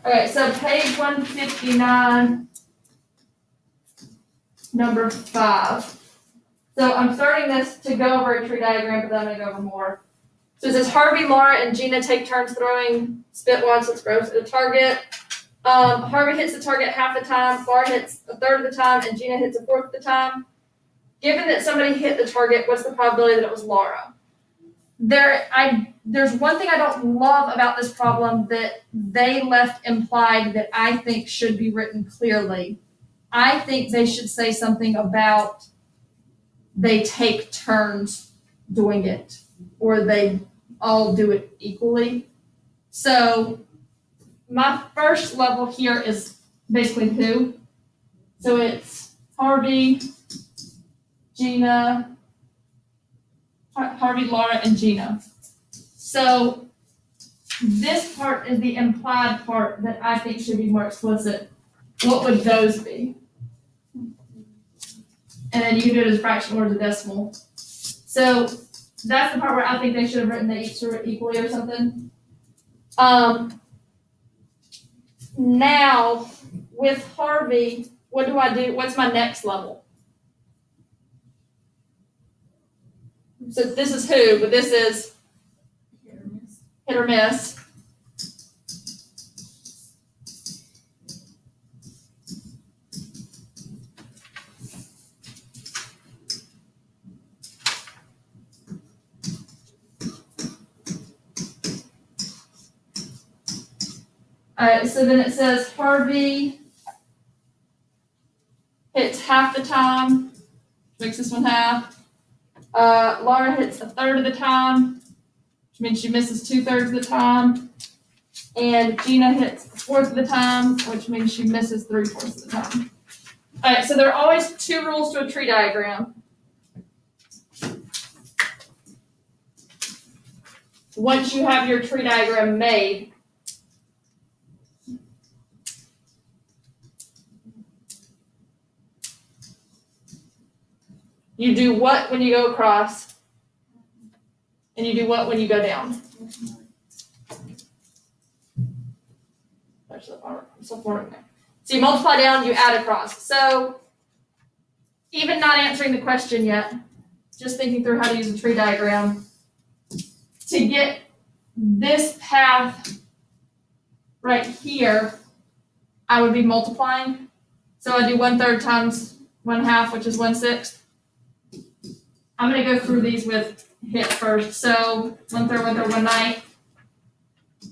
Okay, so page 159, number 5. So I'm starting this to go over a tree diagram, but then I'm gonna go over more. So it says Harvey, Laura, and Gina take turns throwing spitwads, let's throw to the target. Harvey hits the target half the time, Laura hits a third of the time, and Gina hits a fourth of the time. Given that somebody hit the target, what's the probability that it was Laura? There's one thing I don't love about this problem that they left implied that I think should be written clearly. I think they should say something about they take turns doing it, or they all do it equally. So my first level here is basically who. So it's Harvey, Laura, and Gina. So this part is the implied part that I think should be more explicit. What would those be? And then you can do it as fraction or as a decimal. So that's the part where I think they should have written they each were equally or something. Now with Harvey, what do I do? What's my next level? So this is who, but this is hit or miss. Alright, so then it says Harvey hits half the time, makes this one half. Laura hits a third of the time, which means she misses 2/3 of the time. And Gina hits a fourth of the time, which means she misses 3/4 of the time. Alright, so there are always 2 rules to a tree diagram. Once you have your tree diagram made, you do what when you go across, and you do what when you go down. So you multiply down, you add across. So even not answering the question yet, just thinking through how to use a tree diagram, to get this path right here, I would be multiplying. So I do 1/3 times 1/2, which is 1/6. I'm gonna go through these with hit first. So 1/3, 1/3, 1/9,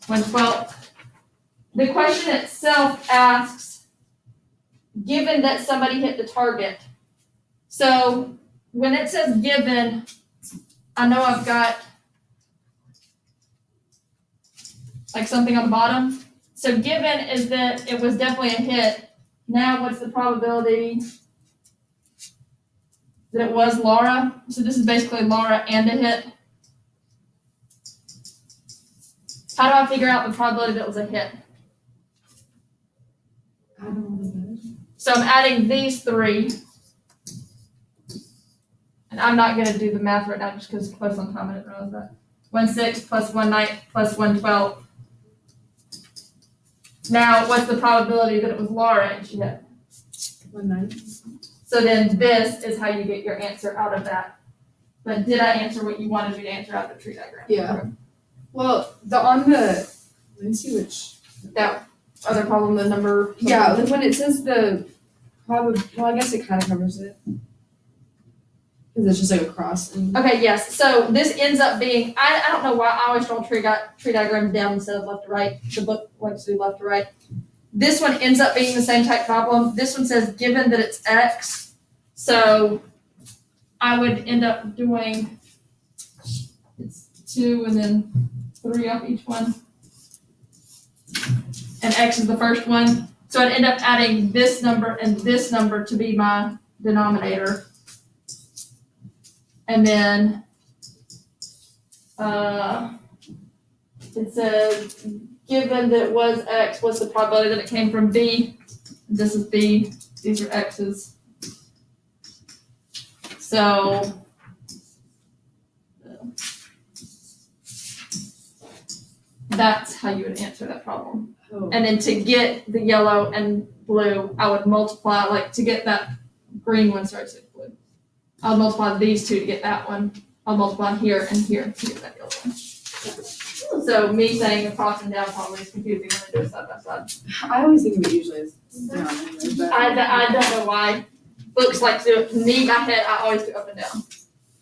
1/12. The question itself asks, given that somebody hit the target. So when it says given, I know I've got like something on the bottom. So given is that it was definitely a hit. Now what's the probability that it was Laura? So this is basically Laura and a hit. How do I figure out the probability that it was a hit? So I'm adding these 3. And I'm not going to do the math right now just because it's close on time. I didn't realize that. 1/6 plus 1/9 plus 1/12. Now, what's the probability that it was Laura and she hit? 1/9. So then this is how you get your answer out of that. But did I answer what you wanted me to answer out of the tree diagram? Yeah. Well, let me see which. That other problem, the number. Yeah, like when it says the well, I guess it kind of covers it. Because it's just like a cross. And Okay, yes. So this ends up being, I don't know why I always draw tree diagrams down instead of left to right. The book likes to do left to right. This one ends up being the same type problem. This one says given that it's X. So I would end up doing, it's 2 and then 3 off each one. And X is the first one. So I'd end up adding this number and this number to be my denominator. And then it says, given that it was X, what's the probability that it came from B? This is B, these are X's. So that's how you would answer that problem. Oh. And then to get the yellow and blue, I would multiply, like to get that green one, sorry, it's blue. I would multiply these two to get that one. I'll multiply here and here to get that yellow one. So me saying across and down probably is confusing when I do it side by side. I always think of it usually as down anyway, but. I don't know why. Books like to do it. Me, my head, I always do up and down.